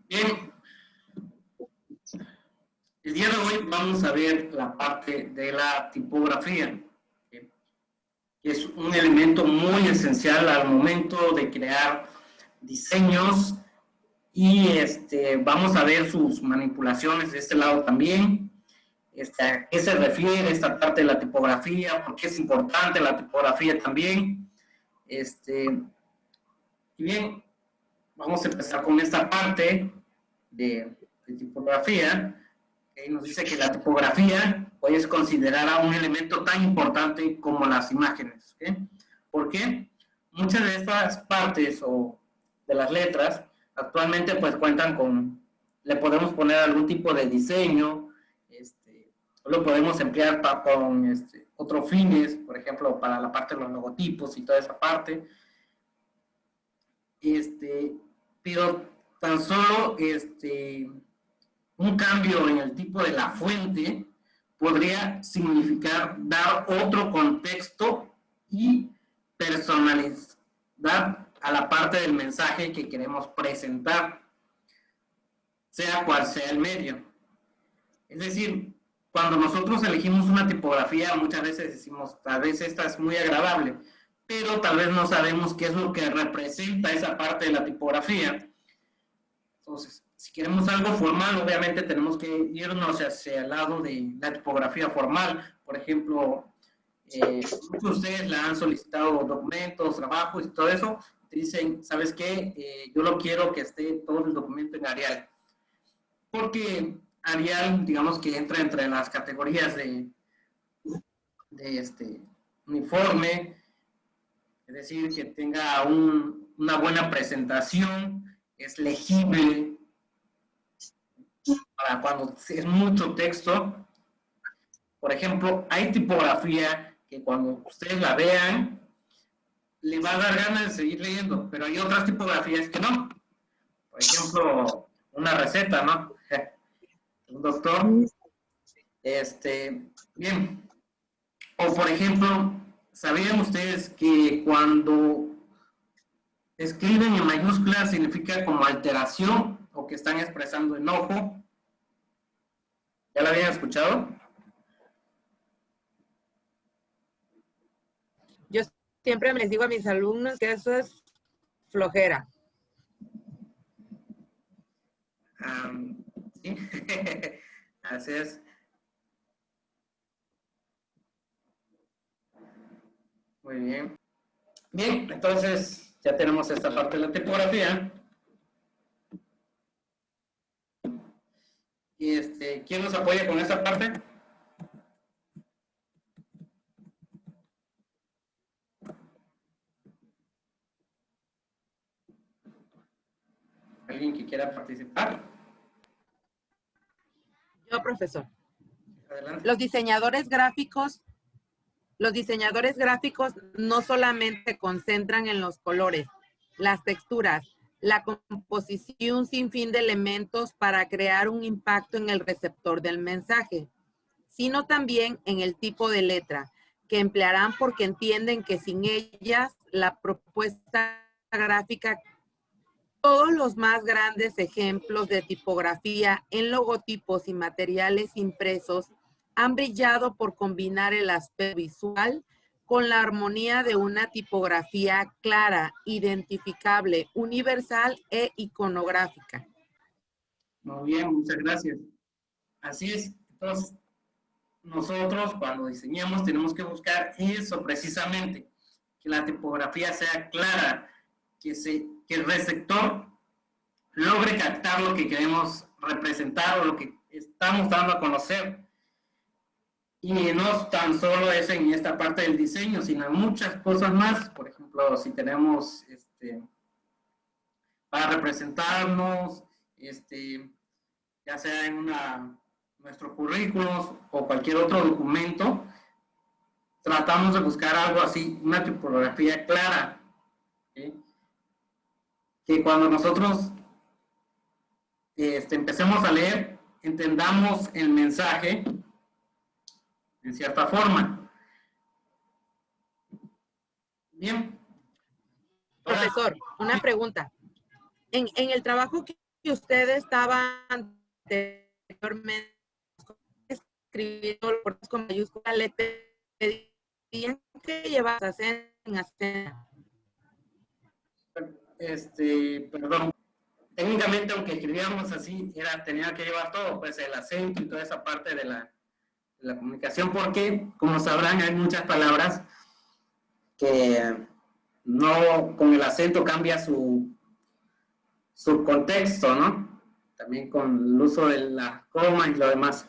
Bien, el día de hoy vamos a ver la parte de la tipografía, que es un elemento muy esencial al momento de crear diseños y vamos a ver sus manipulaciones de este lado también. ¿A qué se refiere esta parte de la tipografía? ¿Por qué es importante la tipografía también? Y bien, vamos a empezar con esta parte de tipografía. Nos dice que la tipografía hoy es considerada un elemento tan importante como las imágenes. ¿Por qué? Muchas de estas partes o de las letras actualmente pues cuentan con, le podemos poner algún tipo de diseño, lo podemos emplear con otros fines, por ejemplo, para la parte de los logotipos y toda esa parte. Pero tan solo un cambio en el tipo de la fuente podría significar dar otro contexto y personalizar a la parte del mensaje que queremos presentar, sea cual sea el medio. Es decir, cuando nosotros elegimos una tipografía, muchas veces decimos, tal vez esta es muy agradable, pero tal vez no sabemos qué es lo que representa esa parte de la tipografía. Entonces, si queremos algo formal, obviamente tenemos que irnos hacia el lado de la tipografía formal. Por ejemplo, muchos de ustedes le han solicitado documentos, trabajos y todo eso. Te dicen, ¿sabes qué? Yo lo quiero que esté todo el documento en Arial. Porque Arial, digamos que entra entre las categorías de uniforme, es decir, que tenga una buena presentación, es legible, para cuando es mucho texto. Por ejemplo, hay tipografía que cuando ustedes la vean, le va a dar ganas de seguir leyendo, pero hay otras tipografías que no. Por ejemplo, una receta, ¿no? Un doctor. Bien. O por ejemplo, ¿sabían ustedes que cuando escriben en mayúsculas significa como alteración o que están expresando enojo? ¿Ya la habían escuchado? Yo siempre les digo a mis alumnos que eso es flojera. Sí, así es. Muy bien. Bien, entonces ya tenemos esta parte de la tipografía. Y ¿quién nos apoya con esta parte? ¿Alguien que quiera participar? Yo, profesor. Adelante. Los diseñadores gráficos no solamente se concentran en los colores, las texturas, la composición y un sinfín de elementos para crear un impacto en el receptor del mensaje, sino también en el tipo de letra que emplearán porque entienden que sin ellas la propuesta gráfica. Todos los más grandes ejemplos de tipografía en logotipos y materiales impresos han brillado por combinar el aspecto visual con la armonía de una tipografía clara, identificable, universal e iconográfica. Muy bien, muchas gracias. Así es. Entonces, nosotros cuando diseñamos tenemos que buscar eso precisamente, que la tipografía sea clara, que el receptor logre captar lo que queremos representar o lo que estamos dando a conocer. Y no tan solo es en esta parte del diseño, sino en muchas cosas más. Por ejemplo, si tenemos para representarnos, ya sea en nuestro currículum o cualquier otro documento, tratamos de buscar algo así, una tipografía clara, ¿sí? Que cuando nosotros empecemos a leer, entendamos el mensaje en cierta forma. Bien. Profesor, una pregunta. En el trabajo que que usted estaba anteriormente escribiendo con mayúscula, le pedían que llevas en acento. Perdón. Técnicamente, aunque escribíamos así, tenía que llevar todo, pues el acento y toda esa parte de la comunicación, porque, como sabrán, hay muchas palabras que no, con el acento cambia su contexto, ¿no? También con el uso de la coma y lo demás.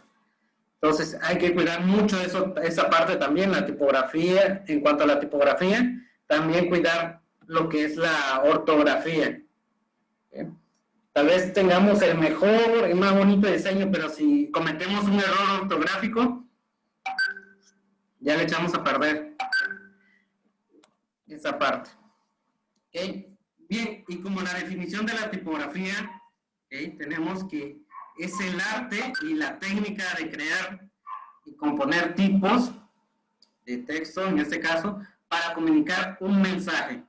Entonces, hay que cuidar mucho esa parte también, la tipografía. En cuanto a la tipografía, también cuidar lo que es la ortografía. ¿Okay? Tal vez tengamos el mejor y más bonito diseño, pero si cometemos un error ortográfico, ya le echamos a perder esa parte. ¿Okay? Bien, y como la definición de la tipografía, ¿okay? Tenemos que es el arte y la técnica de crear y componer tipos de texto, en este caso, para comunicar un mensaje.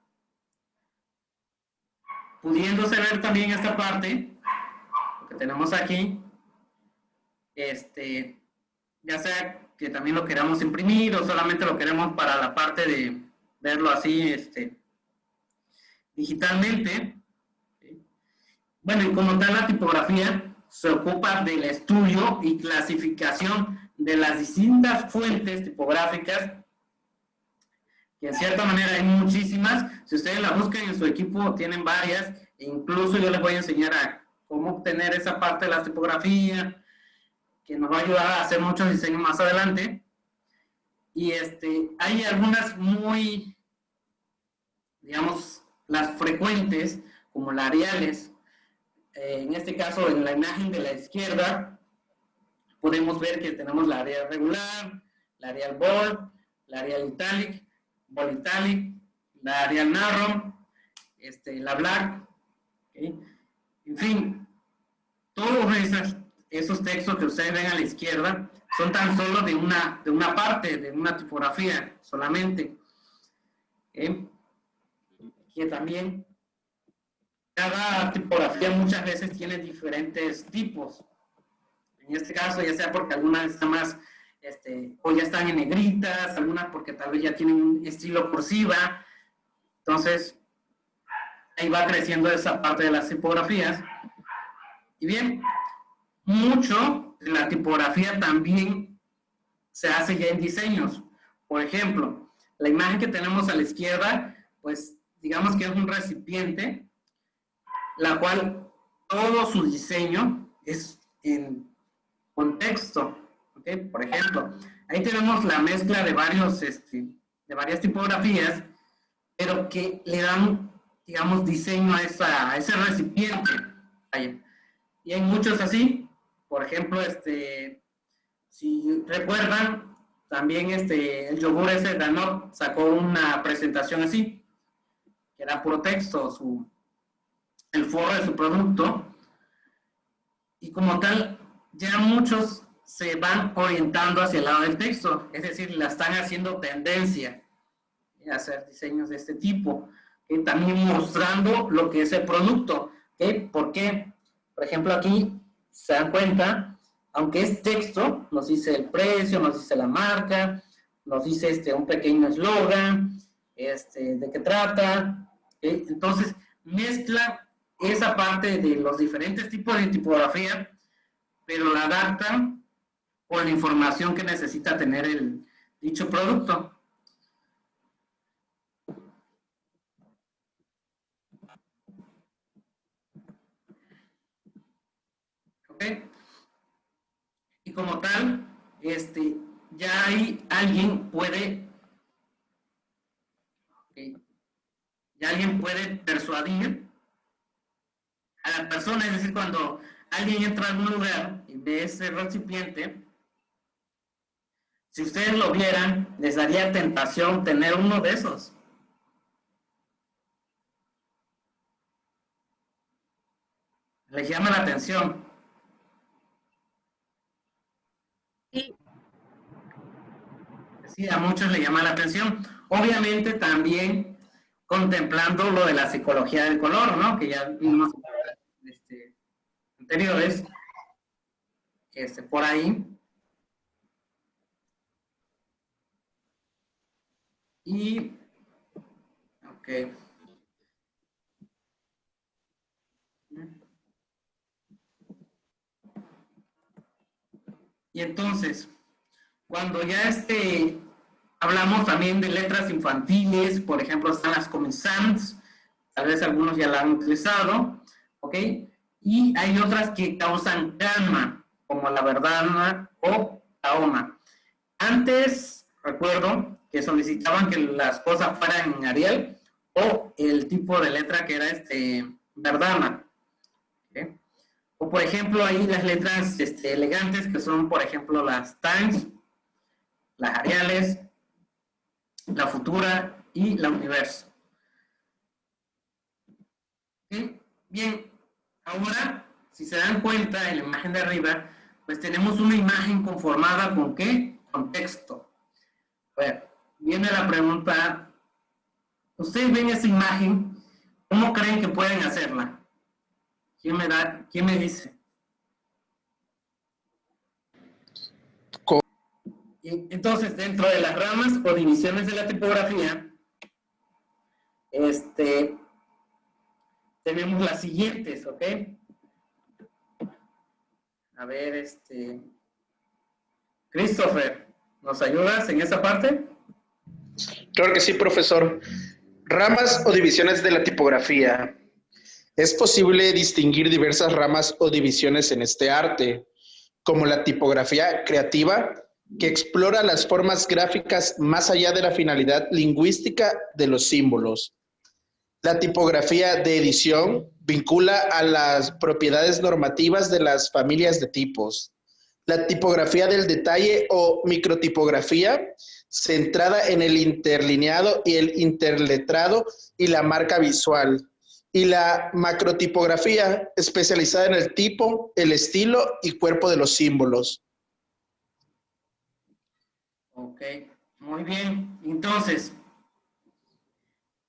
Pudiéndose ver también esta parte, lo que tenemos aquí, ya sea que también lo queramos imprimir o solamente lo queremos para la parte de verlo así, digitalmente. Bueno, y como tal la tipografía se ocupa del estudio y clasificación de las distintas fuentes tipográficas, que en cierta manera hay muchísimas. Si ustedes la buscan en su equipo, tienen varias, e incluso yo les voy a enseñar a cómo obtener esa parte de la tipografía, que nos va a ayudar a hacer muchos diseños más adelante. Y hay algunas muy, digamos, las frecuentes, como las Ariales. En este caso, en la imagen de la izquierda, podemos ver que tenemos la Arial regular, la Arial bold, la Arial italic, bold italic, la Arial narrow, la black, ¿okay? En fin, todos esos textos que ustedes ven a la izquierda son tan solo de una parte, de una tipografía solamente. ¿Okay? Que también cada tipografía muchas veces tiene diferentes tipos. En este caso, ya sea porque algunas están más, o ya están en negritas, algunas porque tal vez ya tienen un estilo cursiva. Entonces, ahí va creciendo esa parte de las tipografías. Y bien, mucho de la tipografía también se hace ya en diseños. Por ejemplo, la imagen que tenemos a la izquierda, pues digamos que es un recipiente, la cual todo su diseño es en contexto. ¿Okay? Por ejemplo, ahí tenemos la mezcla de varias tipografías, pero que le dan, digamos, diseño a ese recipiente. Ahí. Y hay muchos así. Por ejemplo, si recuerdan, también el yogur ese Danone sacó una presentación así, que era puro texto, el forro de su producto. Y como tal, ya muchos se van orientando hacia el lado del texto, es decir, la están haciendo tendencia a hacer diseños de este tipo, también mostrando lo que es el producto. ¿Por qué? Por ejemplo, aquí se dan cuenta, aunque es texto, nos dice el precio, nos dice la marca, nos dice un pequeño eslogan, de qué trata. Entonces, mezcla esa parte de los diferentes tipos de tipografía, pero la adaptan con la información que necesita tener el dicho producto. ¿Okay? Y como tal, ya hay alguien puede, ¿okay? Ya alguien puede persuadir a la persona, es decir, cuando alguien entra a algún lugar y ve ese recipiente, si ustedes lo vieran, les daría tentación tener uno de esos. Les llama la atención. Sí, a muchos les llama la atención. Obviamente también contemplando lo de la psicología del color, ¿no? Que ya vimos superiores, por ahí. Y, ok. Y entonces, cuando ya hablamos también de letras infantiles, por ejemplo, están las Comic Sans, tal vez algunos ya la han utilizado, ¿ok? Y hay otras que causan calma, como la verdana o Tahoma. Antes, recuerdo que solicitaban que las cosas fueran en Arial o el tipo de letra que era verdana. ¿Okay? O por ejemplo, ahí las letras elegantes que son, por ejemplo, las Times, las Ariales, la Futura y la Universo. ¿Okay? Bien, ahora, si se dan cuenta en la imagen de arriba, pues tenemos una imagen conformada con ¿qué? Con texto. A ver, viene la pregunta, ustedes ven esa imagen, ¿cómo creen que pueden hacerla? ¿Quién me dice? Entonces, dentro de las ramas o divisiones de la tipografía, tenemos las siguientes, ¿ok? A ver, Christopher, ¿nos ayudas en esa parte? Claro que sí, profesor. Ramas o divisiones de la tipografía. Es posible distinguir diversas ramas o divisiones en este arte, como la tipografía creativa, que explora las formas gráficas más allá de la finalidad lingüística de los símbolos. La tipografía de edición vincula a las propiedades normativas de las familias de tipos. La tipografía del detalle o microtipografía, centrada en el interlineado y el interletrado y la marca visual. Y la macrotipografía, especializada en el tipo, el estilo y cuerpo de los símbolos. Ok, muy bien. Entonces,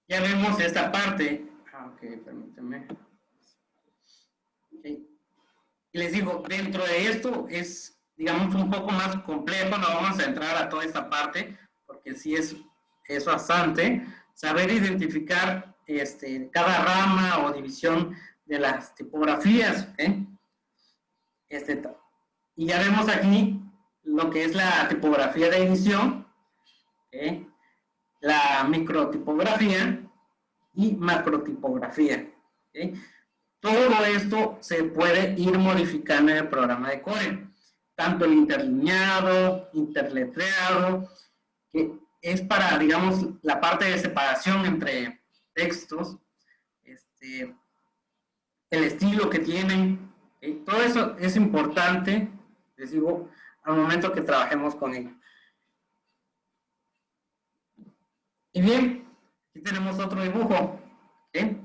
ya vemos esta parte. Ok, permítanme. Okay. Y les digo, dentro de esto es, digamos, un poco más complejo. No vamos a entrar a toda esta parte, porque sí es bastante. Saber identificar cada rama o división de las tipografías. ¿Okay? Y ya vemos aquí lo que es la tipografía de edición, ¿okay? La microtipografía y macrotipografía. ¿Okay? Todo esto se puede ir modificando en el programa de Corel. Tanto el interlineado, interletreado, que es para, digamos, la parte de separación entre textos, el estilo que tienen. ¿Okay? Todo eso es importante, les digo, al momento que trabajemos con ello. Y bien, aquí tenemos otro dibujo. ¿Okay?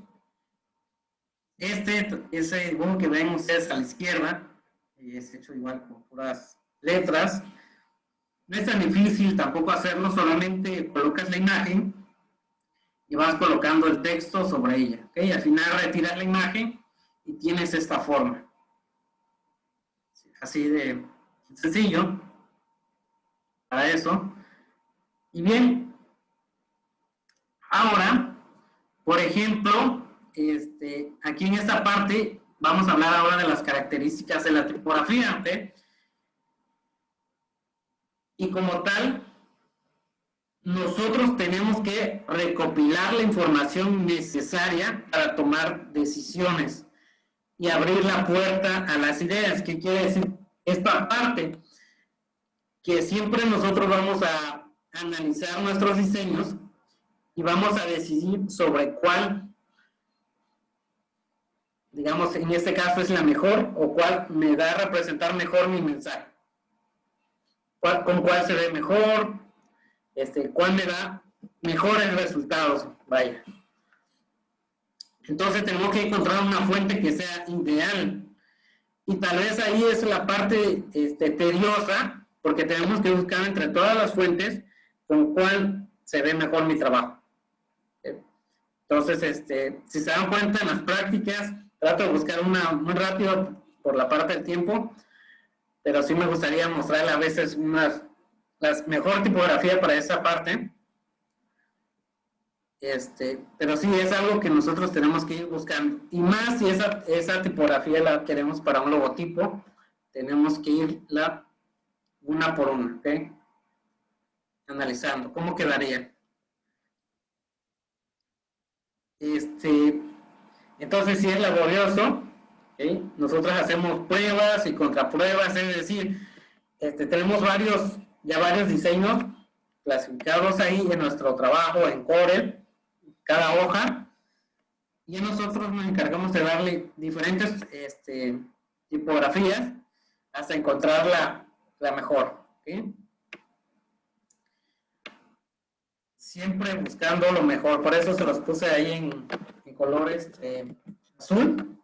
Ese dibujo que ven ustedes a la izquierda, es hecho igual con puras letras. No es tan difícil tampoco hacerlo, solamente colocas la imagen y vas colocando el texto sobre ella. ¿Okay? Al final retiras la imagen y tienes esta forma. Así de sencillo para eso. Y bien, ahora, por ejemplo, aquí en esta parte vamos a hablar ahora de las características de la tipografía, ¿okay? Y como tal, nosotros tenemos que recopilar la información necesaria para tomar decisiones y abrir la puerta a las ideas. ¿Qué quiere decir esta parte? Que siempre nosotros vamos a analizar nuestros diseños y vamos a decidir sobre cuál, digamos, en este caso es la mejor o cuál me da a representar mejor mi mensaje. Con cuál se ve mejor, cuál me da mejores resultados, vaya. Entonces tenemos que encontrar una fuente que sea ideal. Y tal vez ahí es la parte tediosa, porque tenemos que buscar entre todas las fuentes con cuál se ve mejor mi trabajo. Entonces, si se dan cuenta en las prácticas, trato de buscar una muy rápido por la parte del tiempo, pero sí me gustaría mostrarle a veces la mejor tipografía para esa parte. Pero sí es algo que nosotros tenemos que ir buscando. Y más si esa tipografía la queremos para un logotipo, tenemos que irla una por una, ¿ok? Analizando cómo quedaría. Entonces, si es laborioso, ¿okay? Nosotros hacemos pruebas y contrapruebas, es decir, tenemos varios diseños clasificados ahí en nuestro trabajo en Corel, cada hoja, y nosotros nos encargamos de darle diferentes tipografías hasta encontrar la mejor, ¿okay? Siempre buscando lo mejor, por eso se los puse ahí en color azul.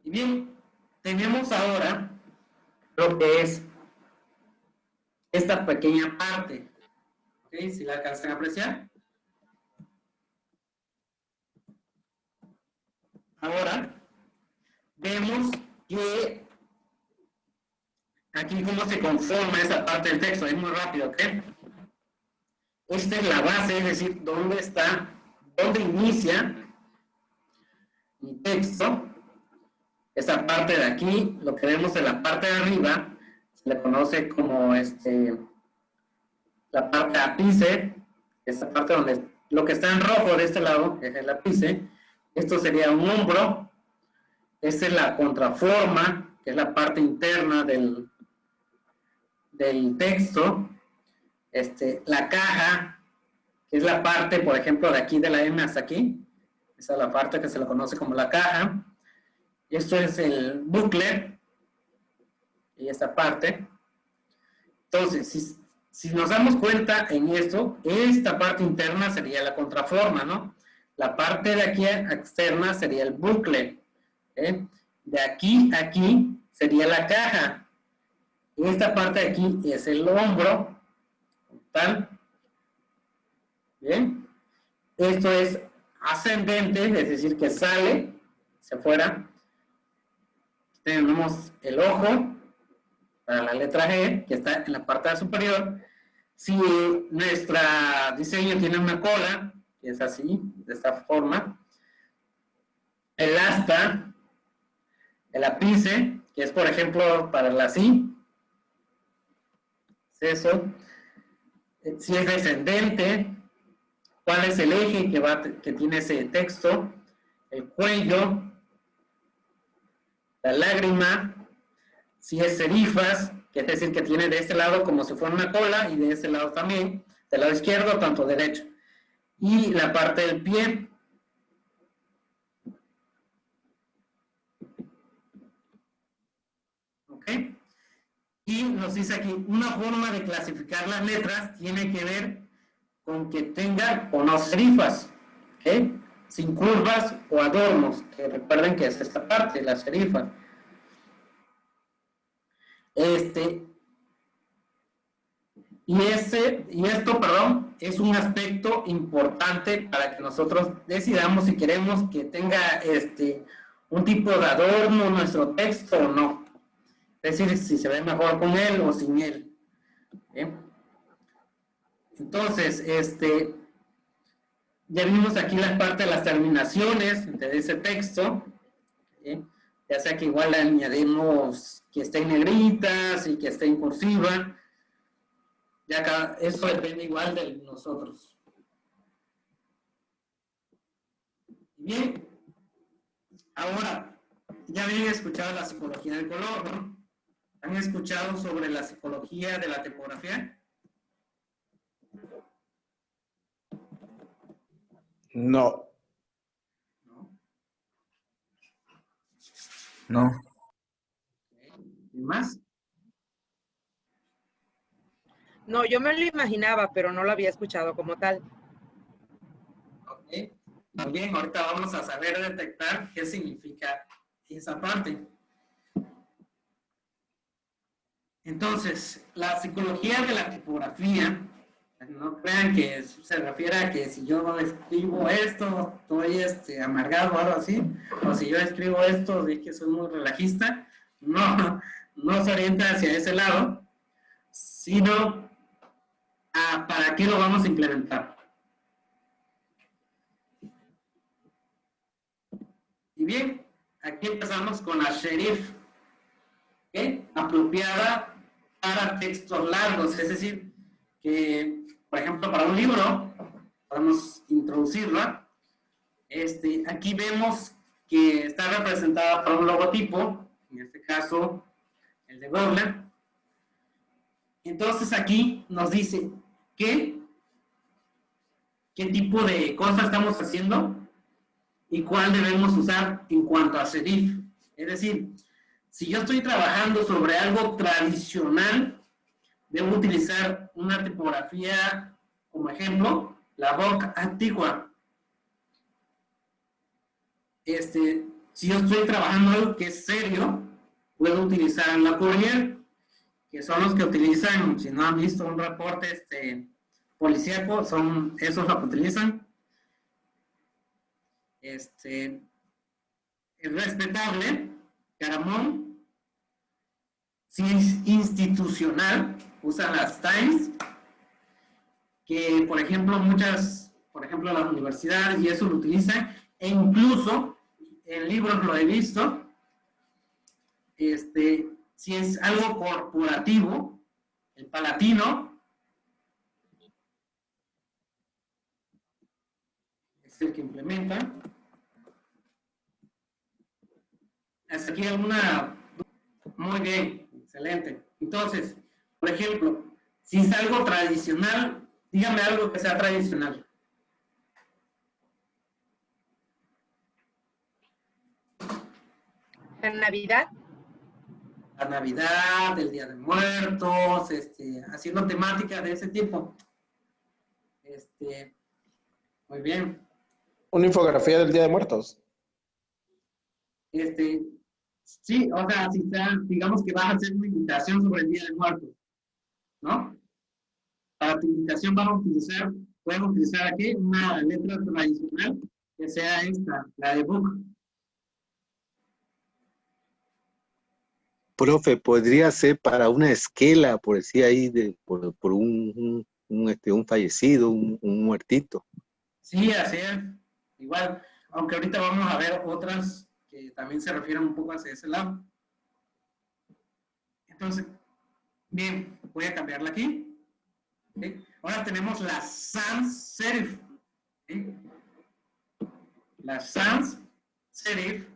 Y bien, tenemos ahora lo que es esta pequeña parte, ¿okay? Si la alcanzan a apreciar. Ahora, vemos que aquí cómo se conforma esa parte del texto, es muy rápido, ¿ok? Esta es la base, es decir, dónde inicia mi texto. Esa parte de aquí, lo que vemos en la parte de arriba, se le conoce como la parte ápice, esa parte donde lo que está en rojo de este lado, es el ápice. Esto sería un hombro. Esta es la contraforma, que es la parte interna del texto. La caja, que es la parte, por ejemplo, de aquí de la M hasta aquí. Esa es la parte que se le conoce como la caja. Esto es el bucle. Y esta parte. Entonces, si nos damos cuenta en esto, esta parte interna sería la contraforma, ¿no? La parte de aquí externa sería el bucle. De aquí a aquí sería la caja. Esta parte de aquí es el hombro. ¿Tal? Bien. Esto es ascendente, es decir, que sale hacia afuera. Tenemos el ojo para la letra G, que está en la parte superior. Si nuestro diseño tiene una cola, que es así, de esta forma. El asta, el ápice, que es, por ejemplo, para la así. Es eso. Si es descendente, cuál es el eje que tiene ese texto, el cuello, la lágrima, si es serifas, que es decir, que tiene de este lado como si fuera una cola y de este lado también, del lado izquierdo, tanto derecho. Y la parte del pie. ¿Ok? Y nos dice aquí, una forma de clasificar las letras tiene que ver con que tenga o no serifas, ¿ok? Sin curvas o adornos, que recuerden que es esta parte, la serifa. Y esto, perdón, es un aspecto importante para que nosotros decidamos si queremos que tenga un tipo de adorno nuestro texto o no. Es decir, si se ve mejor con él o sin él. ¿Bien? Entonces, ya vimos aquí la parte de las terminaciones de ese texto. ¿Bien? Ya sea que igual le añadimos que esté en negritas y que esté en cursiva. Ya acá, eso depende igual de nosotros. Bien, ahora, ya habían escuchado la psicología del color, ¿no? ¿Han escuchado sobre la psicología de la tipografía? No. No. ¿Y más? No, yo me lo imaginaba, pero no lo había escuchado como tal. Ok. Muy bien, ahorita vamos a saber detectar qué significa esa parte. Entonces, la psicología de la tipografía No crean que se refiere a que si yo escribo esto, estoy amargado o algo así, o si yo escribo esto, de que soy muy relajista. No, no se orienta hacia ese lado, sino a para qué lo vamos a implementar. Y bien, aquí empezamos con la serif, ¿okay? Apropiada para textos largos, es decir, que, por ejemplo, para un libro, podemos introducirla. Aquí vemos que está representada por un logotipo, en este caso, el de Google. Entonces, aquí nos dice qué tipo de cosas estamos haciendo y cuál debemos usar en cuanto a serif. Es decir, si yo estoy trabajando sobre algo tradicional, debo utilizar una tipografía, como ejemplo, la Vogue antigua. Si yo estoy trabajando algo que es serio, puedo utilizar la Courier, que son los que utilizan, si no han visto un reporte policíaco, son esos los que utilizan. Es respetable, Caramón. Si es institucional, usan las Times, que por ejemplo las universidades y eso lo utilizan, e incluso en libros lo he visto. Si es algo corporativo, el Palatino es el que implementa. Hasta aquí alguna. Muy bien, excelente. Entonces, por ejemplo, si es algo tradicional, dígame algo que sea tradicional. ¿La Navidad? La Navidad, el Día de Muertos, haciendo temáticas de ese tipo. Muy bien. Una infografía del Día de Muertos. Sí, o sea, si digamos que vas a hacer una invitación sobre el Día de Muertos, ¿no? Para tu invitación podemos utilizar aquí una letra tradicional que sea esta, la de book. Profe, podría ser para una esquela, por decir ahí, por un fallecido, un muertito. Sí, así es. Igual, aunque ahorita vamos a ver otras que también se refieren un poco hacia ese lado. Entonces, bien, voy a cambiarla aquí. ¿Sí? Ahora tenemos la sans serif. ¿Sí? La sans serif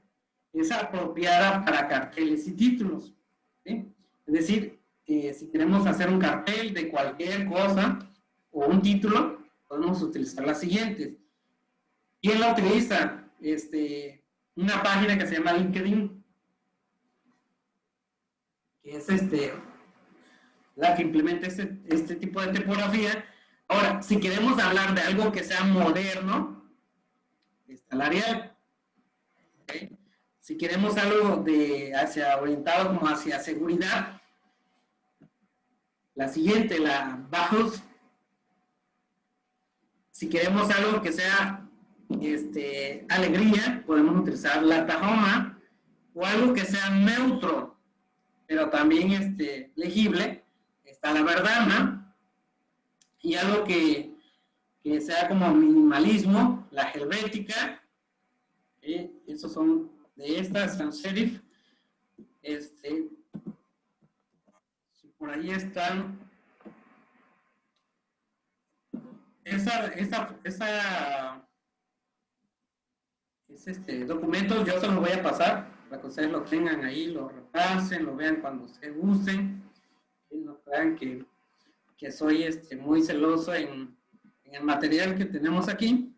es apropiada para carteles y títulos. ¿Sí? Es decir, si queremos hacer un cartel de cualquier cosa o un título, podemos utilizar las siguientes. ¿Quién la utiliza? Una página que se llama LinkedIn, que es la que implementa este tipo de tipografía. Ahora, si queremos hablar de algo que sea moderno, está el Arial. ¿Okay? Si queremos algo orientado como hacia seguridad, la siguiente, la Bajos. Si queremos algo que sea alegría, podemos utilizar la Tahoma, o algo que sea neutro, pero también legible, está la Verdana, y algo que sea como minimalismo, la Helvética. Esos son de estas, sans serif. Por ahí están documentos, yo se los voy a pasar para que ustedes lo tengan ahí, lo repasen, lo vean cuando ustedes gusten, y no crean que soy muy celoso en el material que tenemos aquí.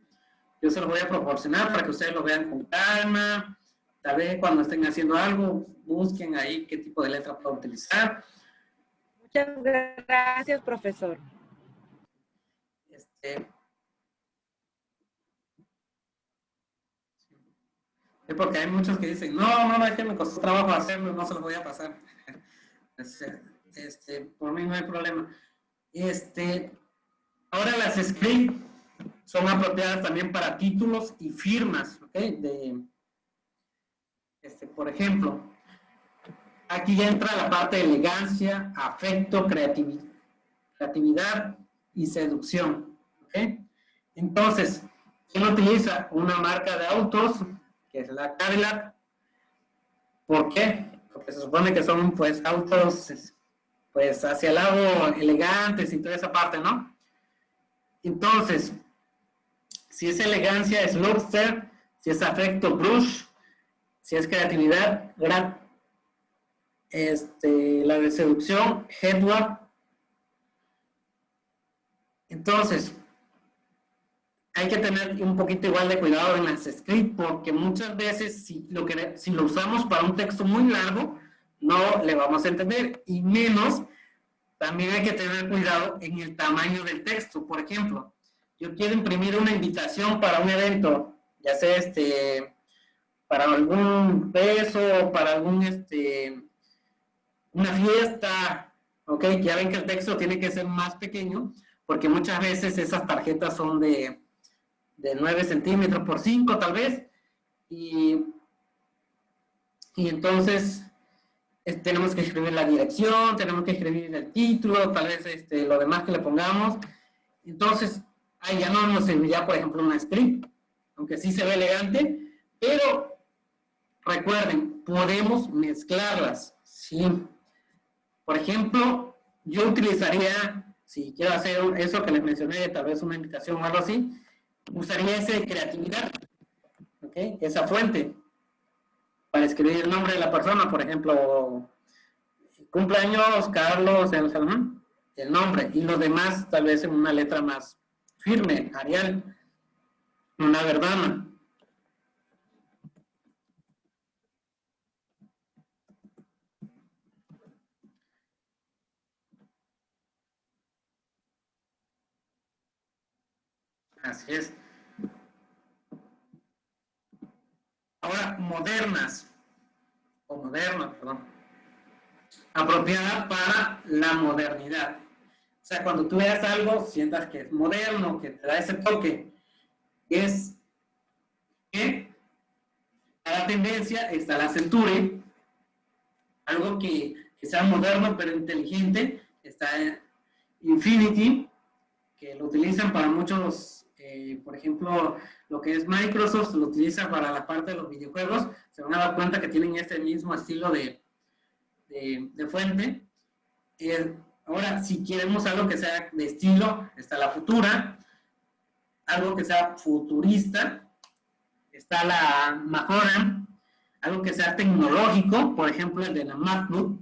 Yo se los voy a proporcionar para que ustedes lo vean con calma. Tal vez cuando estén haciendo algo, busquen ahí qué tipo de letra puedo utilizar. Muchas gracias, profesor. Es porque hay muchos que dicen, no, es que me costó trabajo hacerlo, no se los voy a pasar. Por mí no hay problema. Ahora las script son apropiadas también para títulos y firmas, ¿ok? Por ejemplo, aquí ya entra la parte de elegancia, afecto, creatividad y seducción, ¿ok? Entonces, ¿quién utiliza? Una marca de autos, que es la Cadillac. ¿Por qué? Porque se supone que son, pues, autos, pues, hacia el lado elegantes y toda esa parte, ¿no? Entonces, si es elegancia, es Lobster. Si es afecto, Brush. Si es creatividad, la de seducción, Hedward. Entonces, hay que tener un poquito igual de cuidado en las script, porque muchas veces si lo usamos para un texto muy largo, no le vamos a entender, y menos, también hay que tener cuidado en el tamaño del texto. Por ejemplo, yo quiero imprimir una invitación para un evento, ya sea para algún beso, para algún una fiesta, ¿ok? Ya ven que el texto tiene que ser más pequeño, porque muchas veces esas tarjetas son de 9 centímetros por 5 tal vez, y entonces tenemos que escribir la dirección, tenemos que escribir el título, tal vez lo demás que le pongamos. Entonces, ahí ya no nos serviría, por ejemplo, una script, aunque sí se ve elegante, pero recuerden, podemos mezclarlas, ¿sí? Por ejemplo, yo utilizaría, si quiero hacer eso que les mencioné, tal vez una invitación o algo así, usaría ese de creatividad, ¿ok? Esa fuente, para escribir el nombre de la persona, por ejemplo, cumpleaños Carlos, el nombre, y los demás tal vez en una letra más firme, Arial, una verdana. Así es. Ahora, modernas, o modernas, perdón. Apropiada para la modernidad. O sea, cuando tú veas algo, sientas que es moderno, que te da ese toque. Es que a la tendencia está la Century, algo que sea moderno pero inteligente. Está Infinity, que lo utilizan para muchos, por ejemplo, lo que es Microsoft, lo utiliza para la parte de los videojuegos. Se van a dar cuenta que tienen este mismo estilo de fuente. Ahora, si queremos algo que sea de estilo, está la Futura. Algo que sea futurista, está la Majoran. Algo que sea tecnológico, por ejemplo, el de la MacBook,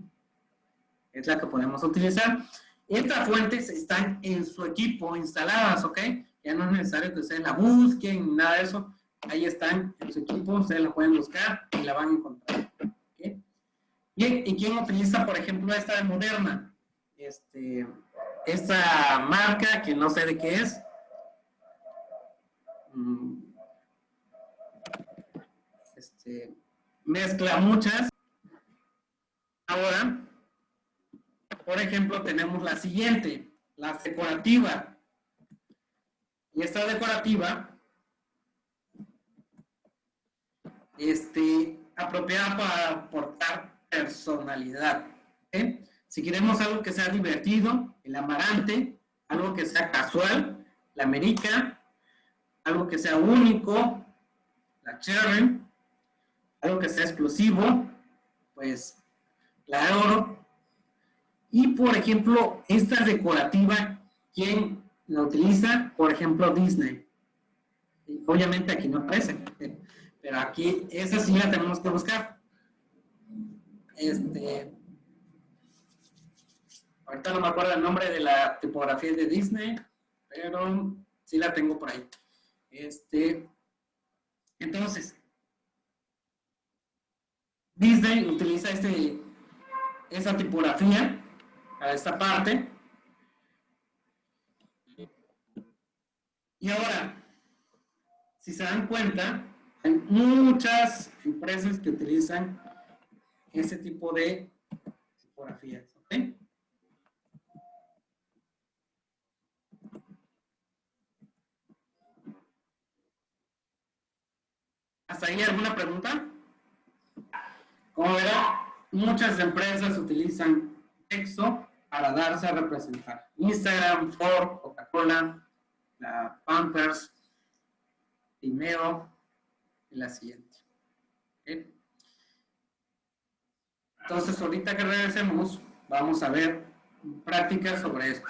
es la que podemos utilizar. Estas fuentes están en su equipo instaladas, ¿ok? Ya no es necesario que ustedes la busquen, nada de eso. Ahí están en su equipo, ustedes la pueden buscar y la van a encontrar. ¿Okay? Bien, ¿y quién utiliza, por ejemplo, esta de Moderna? Esta marca, que no sé de qué es. Mezcla muchas. Ahora, por ejemplo, tenemos la siguiente, la decorativa. Y esta decorativa, apropiada para aportar personalidad. ¿Okay? Si queremos algo que sea divertido, el amarante, algo que sea casual, la América, algo que sea único, la Cherry, algo que sea exclusivo, pues la Oro. Y por ejemplo, esta decorativa, ¿quién la utiliza? Por ejemplo, Disney. Y obviamente aquí no aparece, pero aquí esa sí la tenemos que buscar. Ahorita no me acuerdo el nombre de la tipografía de Disney, pero sí la tengo por ahí. Entonces, Disney utiliza esa tipografía a esta parte. Y ahora, si se dan cuenta, hay muchas empresas que utilizan ese tipo de tipografías, ¿ok? ¿Hasta ahí alguna pregunta? Como verán, muchas empresas utilizan texto para darse a representar. Instagram, Ford, Coca-Cola, la Pampers, Vimeo y la siguiente. ¿Okay? Entonces, ahorita que regresemos, vamos a ver prácticas sobre esto.